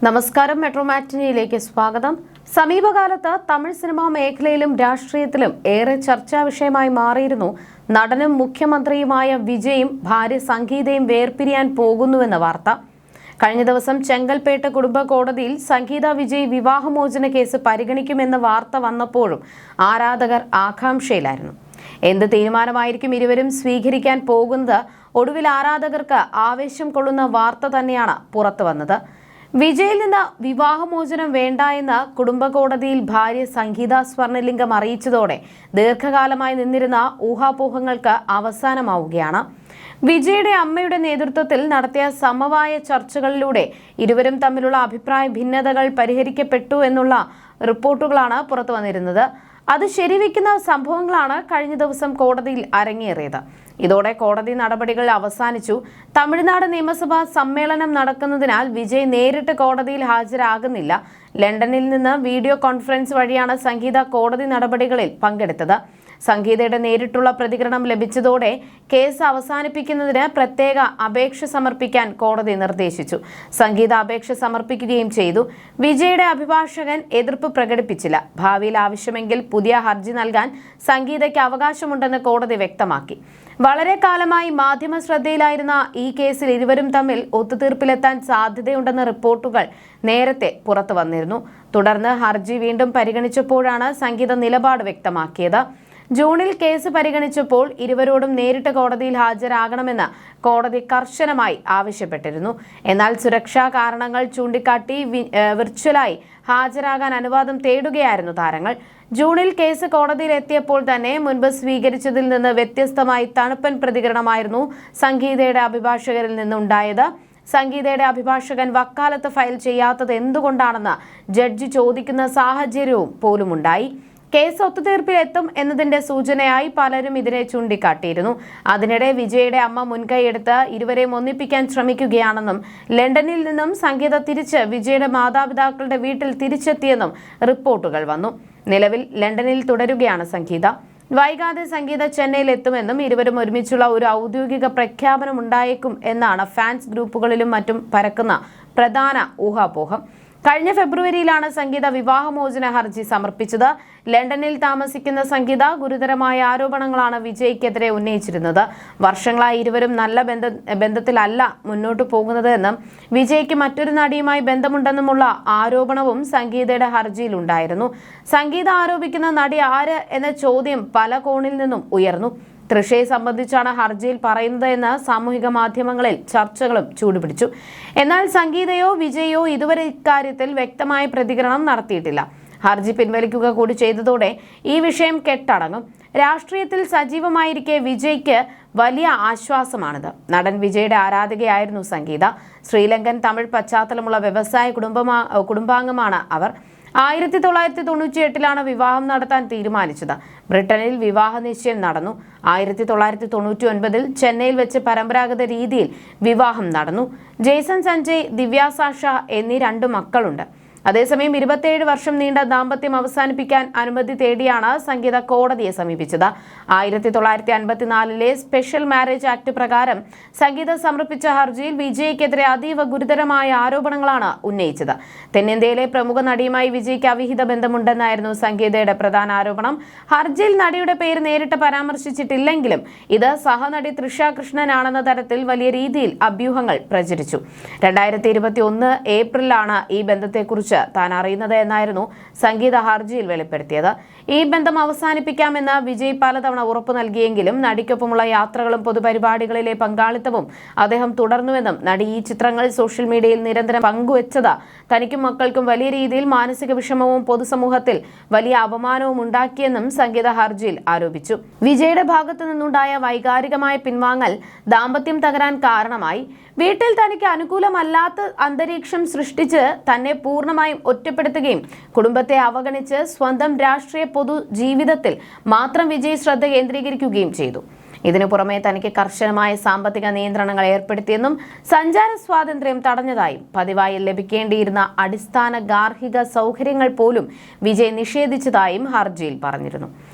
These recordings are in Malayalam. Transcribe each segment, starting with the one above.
നമസ്കാരം. മെട്രോ മാറ്റിനിയിലേക്ക് സ്വാഗതം. സമീപകാലത്ത് തമിഴ് സിനിമാ മേഖലയിലും രാഷ്ട്രീയത്തിലും ഏറെ ചർച്ചാ വിഷയമായി മാറിയിരുന്നു നടനും മുഖ്യമന്ത്രിയുമായ വിജയും ഭാര്യ സംഗീതയും വേർപിരിയാൻ പോകുന്നുവെന്ന വാർത്ത. കഴിഞ്ഞ ദിവസം ചെങ്കൽപ്പേട്ട് കുടുംബ കോടതിയിൽ സംഗീത വിജയ് വിവാഹമോചന കേസ് പരിഗണിക്കുമെന്ന വാർത്ത വന്നപ്പോഴും ആരാധകർ ആകാംക്ഷയിലായിരുന്നു. എന്ത് തീരുമാനമായിരിക്കും ഇരുവരും സ്വീകരിക്കാൻ പോകുന്നത്? ഒടുവിൽ ആരാധകർക്ക് ആവേശം കൊള്ളുന്ന വാർത്ത തന്നെയാണ് പുറത്തു വന്നത്. വിജയിൽ നിന്ന് വിവാഹമോചനം വേണ്ട എന്ന് കുടുംബ കോടതിയിൽ ഭാര്യ സംഗീത സ്വർണലിംഗം അറിയിച്ചതോടെ ദീർഘകാലമായി നിന്നിരുന്ന ഊഹാപോഹങ്ങൾക്ക് അവസാനമാവുകയാണ്. വിജയുടെ അമ്മയുടെ നേതൃത്വത്തിൽ നടത്തിയ സമവായ ചർച്ചകളിലൂടെ ഇരുവരും തമ്മിലുള്ള അഭിപ്രായ ഭിന്നതകൾ പരിഹരിക്കപ്പെട്ടു എന്നുള്ള റിപ്പോർട്ടുകളാണ് പുറത്തു വന്നിരുന്നത്. അത് ശരിവെക്കുന്ന സംഭവങ്ങളാണ് കഴിഞ്ഞ ദിവസം കോടതിയിൽ അരങ്ങേറിയത്. ഇതോടെ കോടതി നടപടികൾ അവസാനിച്ചു. തമിഴ്നാട് നിയമസഭാ സമ്മേളനം നടക്കുന്നതിനാൽ വിജയ് നേരിട്ട് കോടതിയിൽ ഹാജരാകുന്നില്ല. ലണ്ടനിൽ നിന്ന് വീഡിയോ കോൺഫറൻസ് വഴിയാണ് സംഗീത കോടതി നടപടികളിൽ പങ്കെടുത്തത്. സംഗീതയുടെ നേരിട്ടുള്ള പ്രതികരണം ലഭിച്ചതോടെ കേസ് അവസാനിപ്പിക്കുന്നതിന് പ്രത്യേക അപേക്ഷ സമർപ്പിക്കാൻ കോടതി നിർദ്ദേശിച്ചു. സംഗീത അപേക്ഷ സമർപ്പിക്കുകയും ചെയ്തു. വിജയുടെ അഭിഭാഷകൻ എതിർപ്പ് പ്രകടിപ്പിച്ചില്ല. ഭാവിയിൽ ആവശ്യമെങ്കിൽ പുതിയ ഹർജി നൽകാൻ സംഗീതയ്ക്ക് അവകാശമുണ്ടെന്ന് കോടതി വ്യക്തമാക്കി. വളരെ കാലമായി മാധ്യമ ശ്രദ്ധയിലായിരുന്ന ഈ കേസിൽ ഇരുവരും തമ്മിൽ ഒത്തുതീർപ്പിലെത്താൻ സാധ്യതയുണ്ടെന്ന റിപ്പോർട്ടുകൾ നേരത്തെ പുറത്തു വന്നിരുന്നു. തുടർന്ന് ഹർജി വീണ്ടും പരിഗണിച്ചപ്പോഴാണ് സംഗീത നിലപാട് വ്യക്തമാക്കിയത്. ജൂണിൽ കേസ് പരിഗണിച്ചപ്പോൾ ഇരുവരോടും നേരിട്ട് കോടതിയിൽ ഹാജരാകണമെന്ന് കോടതി കർശനമായി ആവശ്യപ്പെട്ടിരുന്നു. എന്നാൽ സുരക്ഷാ കാരണങ്ങൾ ചൂണ്ടിക്കാട്ടി വിർച്വലായി ഹാജരാകാൻ അനുവാദം തേടുകയായിരുന്നു താരങ്ങൾ. ജൂണിൽ കേസ് കോടതിയിൽ എത്തിയപ്പോൾ തന്നെ മുൻപ് സ്വീകരിച്ചതിൽ നിന്ന് വ്യത്യസ്തമായി തണുപ്പൻ പ്രതികരണമായിരുന്നു സംഗീതയുടെ അഭിഭാഷകരിൽ നിന്നുണ്ടായത്. സംഗീതയുടെ അഭിഭാഷകൻ വക്കാലത്ത് ഫയൽ ചെയ്യാത്തത് എന്തുകൊണ്ടാണെന്ന് ജഡ്ജി ചോദിക്കുന്ന സാഹചര്യവും പോലുമുണ്ടായി. കേസ് ഒത്തുതീർപ്പിലെത്തും എന്നതിന്റെ സൂചനയായി പലരും ഇതിനെ ചൂണ്ടിക്കാട്ടിയിരുന്നു. അതിനിടെ വിജയുടെ അമ്മ മുൻകൈയെടുത്ത് ഇരുവരെയും ഒന്നിപ്പിക്കാൻ ശ്രമിക്കുകയാണെന്നും ലണ്ടനിൽ നിന്നും സംഗീത തിരിച്ച് വിജയുടെ മാതാപിതാക്കളുടെ വീട്ടിൽ തിരിച്ചെത്തിയെന്നും റിപ്പോർട്ടുകൾ വന്നു. നിലവിൽ ലണ്ടനിൽ തുടരുകയാണ് സംഗീത. വൈകാതെ സംഗീത ചെന്നൈയിൽ എത്തുമെന്നും ഇരുവരും ഒരുമിച്ചുള്ള ഒരു ഔദ്യോഗിക പ്രഖ്യാപനം ഉണ്ടായേക്കും എന്നാണ് ഫാൻസ് ഗ്രൂപ്പുകളിലും മറ്റും പരക്കുന്ന പ്രധാന ഊഹാപോഹം. കഴിഞ്ഞ ഫെബ്രുവരിയിലാണ് സംഗീത വിവാഹമോചന ഹർജി സമർപ്പിച്ചത്. ലണ്ടനിൽ താമസിക്കുന്ന സംഗീത ഗുരുതരമായ ആരോപണങ്ങളാണ് വിജയ്ക്കെതിരെ ഉന്നയിച്ചിരുന്നത്. വർഷങ്ങളായി ഇരുവരും നല്ല ബന്ധത്തിലല്ല മുന്നോട്ടു പോകുന്നത് എന്നും വിജയ്ക്ക് മറ്റൊരു നടിയുമായി ബന്ധമുണ്ടെന്നുമുള്ള ആരോപണവും സംഗീതയുടെ ഹർജിയിൽ ഉണ്ടായിരുന്നു. സംഗീത ആരോപിക്കുന്ന നടി ആര് എന്ന ചോദ്യം പല കോണിൽ നിന്നും ഉയർന്നു. തൃഷയെ സംബന്ധിച്ചാണ് ഹർജിയിൽ പറയുന്നത് എന്ന് സാമൂഹിക മാധ്യമങ്ങളിൽ ചർച്ചകളും ചൂടുപിടിച്ചു. എന്നാൽ സംഗീതയോ വിജയോ ഇതുവരെ ഇക്കാര്യത്തിൽ വ്യക്തമായ പ്രതികരണം നടത്തിയിട്ടില്ല. ഹർജി പിൻവലിക്കുക കൂടി ചെയ്തതോടെ ഈ വിഷയം കെട്ടടങ്ങും. രാഷ്ട്രീയത്തിൽ സജീവമായിരിക്കെ വിജയ്ക്ക് വലിയ ആശ്വാസമാണിത്. നടൻ വിജയുടെ ആരാധികയായിരുന്നു സംഗീത. ശ്രീലങ്കൻ തമിഴ് പശ്ചാത്തലമുള്ള വ്യവസായ കുടുംബാംഗമാണ് അവർ. 1998 വിവാഹം നടത്താൻ തീരുമാനിച്ചത്. ബ്രിട്ടനിൽ വിവാഹ നിശ്ചയം നടന്നു. 1999 ചെന്നൈയിൽ വെച്ച് പരമ്പരാഗത രീതിയിൽ വിവാഹം നടന്നു. ജെയ്സൺ സഞ്ജയ്, ദിവ്യ സാഷ എന്നീ 2 മക്കളുണ്ട്. അതേസമയം 27 വർഷം നീണ്ട ദാമ്പത്യം അവസാനിപ്പിക്കാൻ അനുമതി തേടിയാണ് സംഗീത കോടതിയെ സമീപിച്ചത്. 1954 സ്പെഷ്യൽ മാരേജ് ആക്ട് പ്രകാരം സംഗീത സമർപ്പിച്ച ഹർജിയിൽ വിജയ്ക്കെതിരെ അതീവ ഗുരുതരമായ ആരോപണങ്ങളാണ് ഉന്നയിച്ചത്. തെന്നിന്ത്യയിലെ പ്രമുഖ നടിയുമായി വിജയ്ക്ക് അവിഹിത ബന്ധമുണ്ടെന്നായിരുന്നു സംഗീതയുടെ പ്രധാന ആരോപണം. ഹർജിയിൽ നടിയുടെ പേര് നേരിട്ട് പരാമർശിച്ചിട്ടില്ലെങ്കിലും ഇത് സഹനടി തൃഷ കൃഷ്ണനാണെന്ന തരത്തിൽ വലിയ രീതിയിൽ അഭ്യൂഹങ്ങൾ പ്രചരിച്ചു. 2021 ഏപ്രിലാണ് ഈ ബന്ധത്തെക്കുറിച്ച് താൻ അറിയുന്നത് എന്നായിരുന്നു സംഗീത ഹർജിയിൽ വെളിപ്പെടുത്തിയത്. ഈ ബന്ധം അവസാനിപ്പിക്കാമെന്ന് വിജയ് പലതവണ ഉറപ്പു നൽകിയെങ്കിലും നടിക്കൊപ്പമുള്ള യാത്രകളും പൊതുപരിപാടികളിലെ പങ്കാളിത്തവും അദ്ദേഹം തുടർന്നുവെന്നും നടി ഈ ചിത്രങ്ങൾ സോഷ്യൽ മീഡിയയിൽ നിരന്തരം പങ്കുവച്ചത് തനിക്കും മക്കൾക്കും വലിയ രീതിയിൽ മാനസിക വിഷമവും പൊതുസമൂഹത്തിൽ വലിയ അപമാനവും ഉണ്ടാക്കിയെന്നും സംഗീത ഹർജിയിൽ ആരോപിച്ചു. വിജയുടെ ഭാഗത്തു നിന്നുണ്ടായ വൈകാരികമായ പിൻവാങ്ങൽ ദാമ്പത്യം തകരാൻ കാരണമായി. വീട്ടിൽ തനിക്ക് അനുകൂലമല്ലാത്ത അന്തരീക്ഷം സൃഷ്ടിച്ച് തന്നെ പൂർണ്ണമായും ഒറ്റപ്പെടുത്തുകയും കുടുംബത്തെ അവഗണിച്ച് സ്വന്തം രാഷ്ട്രീയ പൊതു ജീവിതത്തിൽ മാത്രം വിജയ് ശ്രദ്ധ കേന്ദ്രീകരിക്കുകയും ചെയ്തു. ഇതിനു പുറമെ തനിക്ക് കർശനമായ സാമ്പത്തിക നിയന്ത്രണങ്ങൾ ഏർപ്പെടുത്തിയെന്നും സഞ്ചാര സ്വാതന്ത്ര്യം തടഞ്ഞതായും പതിവായി ലഭിക്കേണ്ടിയിരുന്ന അടിസ്ഥാന ഗാർഹിക സൗകര്യങ്ങൾ പോലും വിജയ് നിഷേധിച്ചതായും ഹർജിയിൽ പറഞ്ഞിരുന്നു.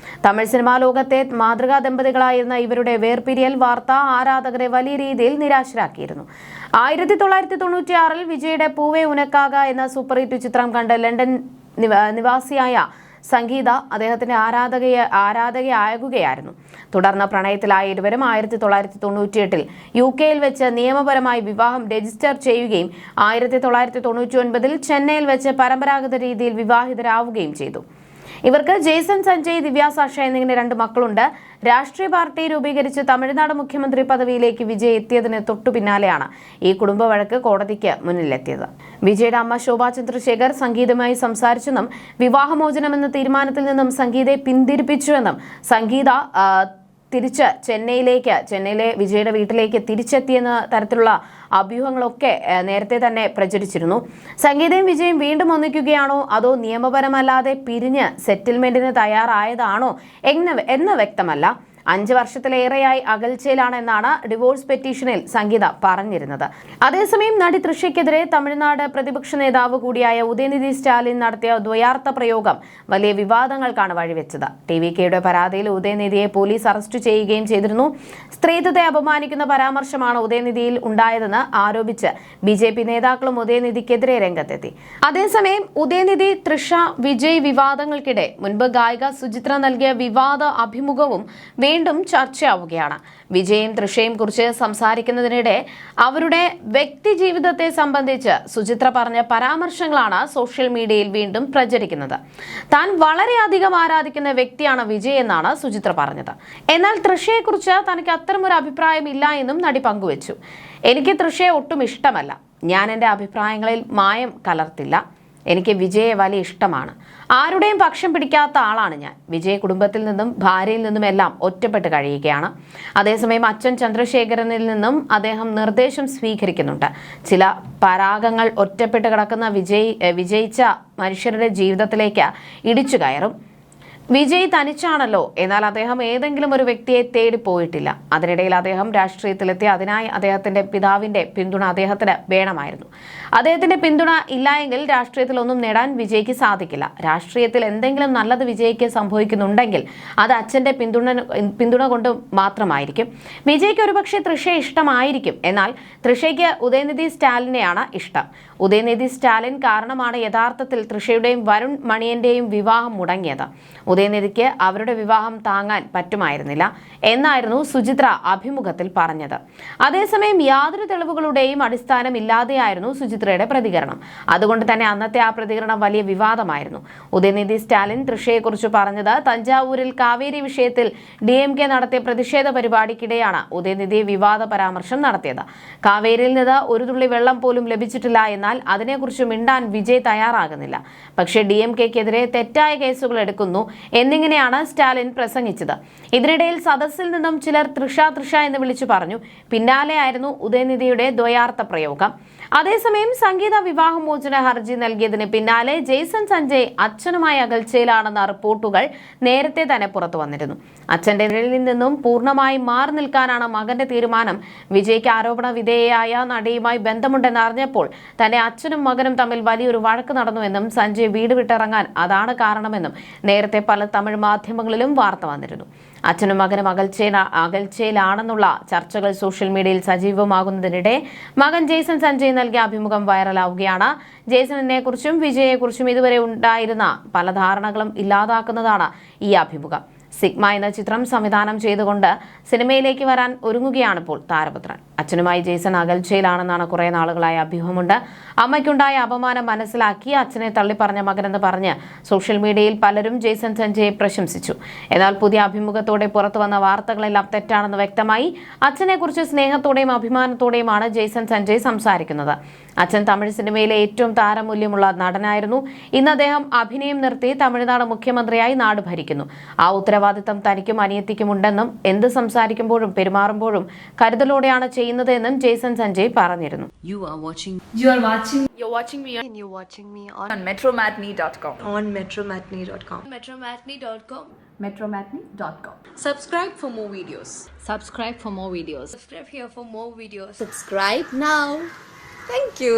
തമിഴ് സിനിമാ ലോകത്തെ മാതൃകാ ദമ്പതികളായിരുന്ന ഇവരുടെ വേർപിരിയൽ വാർത്ത ആരാധകരെ വലിയ രീതിയിൽ നിരാശരാക്കിയിരുന്നു. 1996 വിജയുടെ പൂവേ ഉനക്കാക എന്ന സൂപ്പർ ഹിറ്റ് ചിത്രം കണ്ട് ലണ്ടൻ നിവാസിയായ സംഗീത അദ്ദേഹത്തിന്റെ ആരാധകയാകുകയായിരുന്നു. തുടർന്ന് പ്രണയത്തിലായ ഇരുവരും 1998 UK-യിൽ വെച്ച് നിയമപരമായി വിവാഹം രജിസ്റ്റർ ചെയ്യുകയും 1999 ചെന്നൈയിൽ വെച്ച് പരമ്പരാഗത രീതിയിൽ വിവാഹിതരാവുകയും ചെയ്തു. ഇവർക്ക് ജെയ്സൺ സഞ്ജയ്, ദിവ്യ സാഷ എന്നിങ്ങനെ 2 മക്കളുണ്ട്. രാഷ്ട്രീയ പാർട്ടി രൂപീകരിച്ച് തമിഴ്നാട് മുഖ്യമന്ത്രി പദവിയിലേക്ക് വിജയ് എത്തിയതിന് തൊട്ടു പിന്നാലെയാണ് ഈ കുടുംബ വഴക്ക് കോടതിക്ക് മുന്നിലെത്തിയത്. വിജയുടെ അമ്മ ശോഭാ ചന്ദ്രശേഖർ സംഗീതയുമായി സംസാരിച്ചെന്നും വിവാഹമോചനമെന്ന തീരുമാനത്തിൽ നിന്നും സംഗീതയെ പിന്തിരിപ്പിച്ചുവെന്നും സംഗീത തിരിച്ച് ചെന്നൈയിലെ വിജയുടെ വീട്ടിലേക്ക് തിരിച്ചെത്തിയെന്ന തരത്തിലുള്ള അഭ്യൂഹങ്ങളൊക്കെ നേരത്തെ തന്നെ പ്രചരിച്ചിരുന്നു. സംഗീതയും വിജയും വീണ്ടും ഒന്നിക്കുകയാണോ അതോ നിയമപരമല്ലാതെ പിരിഞ്ഞ് സെറ്റിൽമെന്റിന് തയ്യാറായതാണോ എന്ന് വ്യക്തമല്ല. 5 വർഷത്തിലേറെയായി അകൽച്ചയിലാണെന്നാണ് ഡിവോഴ്സ് പെറ്റീഷനിൽ സംഗീത പറഞ്ഞിരുന്നത്. അതേസമയം നടി തൃഷയ്ക്കെതിരെ തമിഴ്നാട് പ്രതിപക്ഷ നേതാവ് കൂടിയായ ഉദയനിധി സ്റ്റാലിൻ നടത്തിയ ദ്വയാർത്ഥ പ്രയോഗം വലിയ വിവാദങ്ങൾക്കാണ് വഴിവെച്ചത്. TVKയുടെ പരാതിയിൽ ഉദയനിധിയെ പോലീസ് അറസ്റ്റ് ചെയ്യുകയും ചെയ്തിരുന്നു. സ്ത്രീത്വത്തെ അപമാനിക്കുന്ന പരാമർശമാണ് ഉദയനിധിയിൽ ഉണ്ടായതെന്ന് ആരോപിച്ച് BJP നേതാക്കളും ഉദയനിധിക്കെതിരെ രംഗത്തെത്തി. അതേസമയം ഉദയനിധി തൃഷ വിജയ് വിവാദങ്ങൾക്കിടെ മുൻപ് ഗായിക സുചിത്ര നൽകിയ വിവാദ അഭിമുഖവും വീണ്ടും ചർച്ചയാവുകയാണ്. വിജയും തൃഷയും കുറിച്ച് സംസാരിക്കുന്നതിനിടെ അവരുടെ വ്യക്തി ജീവിതത്തെ സംബന്ധിച്ച് സുചിത്ര പറഞ്ഞ പരാമർശങ്ങളാണ് സോഷ്യൽ മീഡിയയിൽ വീണ്ടും പ്രചരിക്കുന്നത്. താൻ വളരെയധികം ആരാധിക്കുന്ന വ്യക്തിയാണ് വിജയ് എന്നാണ് സുചിത്ര പറഞ്ഞത്. എന്നാൽ തൃഷയെക്കുറിച്ച് തനിക്ക് അത്തരമൊരു അഭിപ്രായം ഇല്ല എന്നും നടി പങ്കുവച്ചു. എനിക്ക് തൃഷയെ ഒട്ടും ഇഷ്ടമല്ല. ഞാൻ എൻ്റെ അഭിപ്രായങ്ങളിൽ മായം കലർത്തില്ല. എനിക്ക് വിജയെ വലിയ ഇഷ്ടമാണ്. ആരുടെയും പക്ഷം പിടിക്കാത്ത ആളാണ് ഞാൻ. വിജയ് കുടുംബത്തിൽ നിന്നും ഭാര്യയിൽ നിന്നും എല്ലാം ഒറ്റപ്പെട്ട് കഴിയുകയാണ്. അതേസമയം അച്ഛൻ ചന്ദ്രശേഖരനിൽ നിന്നും അദ്ദേഹം നിർദ്ദേശം സ്വീകരിക്കുന്നുണ്ട്. ചില പരാഗങ്ങൾ ഒറ്റപ്പെട്ട് കിടക്കുന്ന വിജയിച്ച മനുഷ്യരുടെ ജീവിതത്തിലേക്ക് ഇടിച്ചു കയറും. വിജയ് തനിച്ചാണല്ലോ, എന്നാൽ അദ്ദേഹം ഏതെങ്കിലും ഒരു വ്യക്തിയെ തേടി പോയിട്ടില്ല. അതിനിടയിൽ അദ്ദേഹം രാഷ്ട്രീയത്തിലെത്തി. അതിനായി അദ്ദേഹത്തിന്റെ പിതാവിന്റെ പിന്തുണ അദ്ദേഹത്തിന് വേണമായിരുന്നു. അദ്ദേഹത്തിന്റെ പിന്തുണ ഇല്ലായെങ്കിൽ രാഷ്ട്രീയത്തിൽ ഒന്നും നേടാൻ വിജയ്ക്ക് സാധിക്കില്ല. രാഷ്ട്രീയത്തിൽ എന്തെങ്കിലും നല്ലത് വിജയ്ക്ക് സംഭവിക്കുന്നുണ്ടെങ്കിൽ അത് അച്ഛന്റെ പിന്തുണ കൊണ്ട് മാത്രമായിരിക്കും. വിജയ്ക്ക് ഒരുപക്ഷെ തൃഷയെ ഇഷ്ടമായിരിക്കും. എന്നാൽ തൃഷയ്ക്ക് ഉദയനിധി സ്റ്റാലിനെയാണ് ഇഷ്ടം. ഉദയനിധി സ്റ്റാലിൻ കാരണമാണ് യഥാർത്ഥത്തിൽ തൃഷയുടെയും വരുൺ മണിയന്റെയും വിവാഹം മുടങ്ങിയത്. ഉദയനിധിക്ക് അവരുടെ വിവാഹം താങ്ങാൻ പറ്റുമായിരുന്നില്ല എന്നായിരുന്നു സുചിത്ര അഭിമുഖത്തിൽ പറഞ്ഞത്. അതേസമയം യാതൊരു തെളിവുകളുടെയും അടിസ്ഥാനമില്ലാതെയായിരുന്നു സുചിത്രയുടെ പ്രതികരണം. അതുകൊണ്ട് തന്നെ അന്നത്തെ ആ പ്രതികരണം വലിയ വിവാദമായിരുന്നു. ഉദയനിധി സ്റ്റാലിൻ തൃഷയെക്കുറിച്ച് പറഞ്ഞത് തഞ്ചാവൂരിൽ കാവേരി വിഷയത്തിൽ DMK നടത്തിയ പ്രതിഷേധ പരിപാടിക്കിടെയാണ് ഉദയനിധി വിവാദ പരാമർശം നടത്തിയത്. കാവേരിയിൽ നിന്ന് ഒരു തുള്ളി വെള്ളം പോലും ലഭിച്ചിട്ടില്ല. എന്നാൽ അതിനെക്കുറിച്ച് മിണ്ടാൻ വിജയ് തയ്യാറാകുന്നില്ല. പക്ഷേ DMKക്കെതിരെ തെറ്റായ കേസുകൾ എടുക്കുന്നു എന്നിങ്ങനെയാണ് സ്റ്റാലിൻ പ്രസംഗിച്ചത്. ഇതിനിടയിൽ സദസ്സിൽ നിന്നും ചിലർ തൃഷ എന്ന് വിളിച്ചു പറഞ്ഞു. പിന്നാലെയായിരുന്നു ഉദയനിധിയുടെ ദ്വയാർത്ഥ പ്രയോഗം. അതേസമയം സംഗീത വിവാഹമോചന ഹർജി നൽകിയതിന് പിന്നാലെ ജെയ്സൺ സഞ്ജയ് അച്ഛനുമായി അകൽച്ചയിലാണെന്ന റിപ്പോർട്ടുകൾ നേരത്തെ തന്നെ പുറത്തു വന്നിരുന്നു. അച്ഛന്റെ നിഴലിൽ നിന്നും പൂർണ്ണമായി മാറി നിൽക്കാനാണ് മകന്റെ തീരുമാനം. വിജയ്ക്ക് ആരോപണ വിധേയയായ നടിയുമായി ബന്ധമുണ്ടെന്ന് അറിഞ്ഞപ്പോൾ തന്നെ അച്ഛനും മകനും തമ്മിൽ വലിയൊരു വഴക്ക് നടന്നുവെന്നും സഞ്ജയ് വീട് വിട്ടിറങ്ങാൻ അതാണ് കാരണമെന്നും നേരത്തെ പല തമിഴ് മാധ്യമങ്ങളിലും വാർത്ത വന്നിരുന്നു. അച്ഛനും മകനും അകൽച്ചയിലാണെന്നുള്ള ചർച്ചകൾ സോഷ്യൽ മീഡിയയിൽ സജീവമാകുന്നതിനിടെ മകൻ ജെയ്സൺ സഞ്ജയ് നൽകിയ അഭിമുഖം വൈറലാവുകയാണ്. ജെയ്സണിനെ കുറിച്ചും വിജയെക്കുറിച്ചും ഇതുവരെ ഉണ്ടായിരുന്ന പല ധാരണകളും ഇല്ലാതാക്കുന്നതാണ് ഈ അഭിമുഖം. സിഗ്മ എന്ന ചിത്രം സംവിധാനം ചെയ്തുകൊണ്ട് സിനിമയിലേക്ക് വരാൻ ഒരുങ്ങുകയാണിപ്പോൾ താരപുത്രൻ. അച്ഛനുമായി ജെയ്സൺ അകൽച്ചയിലാണെന്നാണ് കുറെ നാളുകളായ അഭ്യൂഹമുണ്ട്. അമ്മയ്ക്കുണ്ടായ അപമാനം മനസ്സിലാക്കി അച്ഛനെ തള്ളിപ്പറഞ്ഞ മകനെന്ന് പറഞ്ഞ് സോഷ്യൽ മീഡിയയിൽ പലരും ജെയ്സൺ സഞ്ജയെ പ്രശംസിച്ചു. എന്നാൽ പുതിയ അഭിമുഖത്തോടെ പുറത്തു വന്ന വാർത്തകളെല്ലാം തെറ്റാണെന്ന് വ്യക്തമായി. അച്ഛനെക്കുറിച്ച് സ്നേഹത്തോടെയും അഭിമാനത്തോടെയുമാണ് ജെയ്സൺ സഞ്ജയ് സംസാരിക്കുന്നത്. അച്ഛൻ തമിഴ് സിനിമയിലെ ഏറ്റവും താരമൂല്യമുള്ള നടനായിരുന്നു. ഇന്ന് അദ്ദേഹം അഭിനയം നിർത്തി തമിഴ്നാട് മുഖ്യമന്ത്രിയായി നാട് ഭരിക്കുന്നു. ആ ഉത്തരവാദിത്തം തനിക്കും അനിയത്തിക്കും ഉണ്ടെന്നും എന്ത് സംസാരിക്കുമ്പോഴും പെരുമാറുമ്പോഴും കരുതലോടെയാണ് ചെയ്യുന്നത് എന്നും ജെയ്സൺ സഞ്ജയ് പറഞ്ഞിരുന്നു. You're watching me on metromatney.com. On metromatney.com. Metromatney.com. Subscribe for more videos. Subscribe for more videos. Subscribe here for more videos. Subscribe now. Thank you.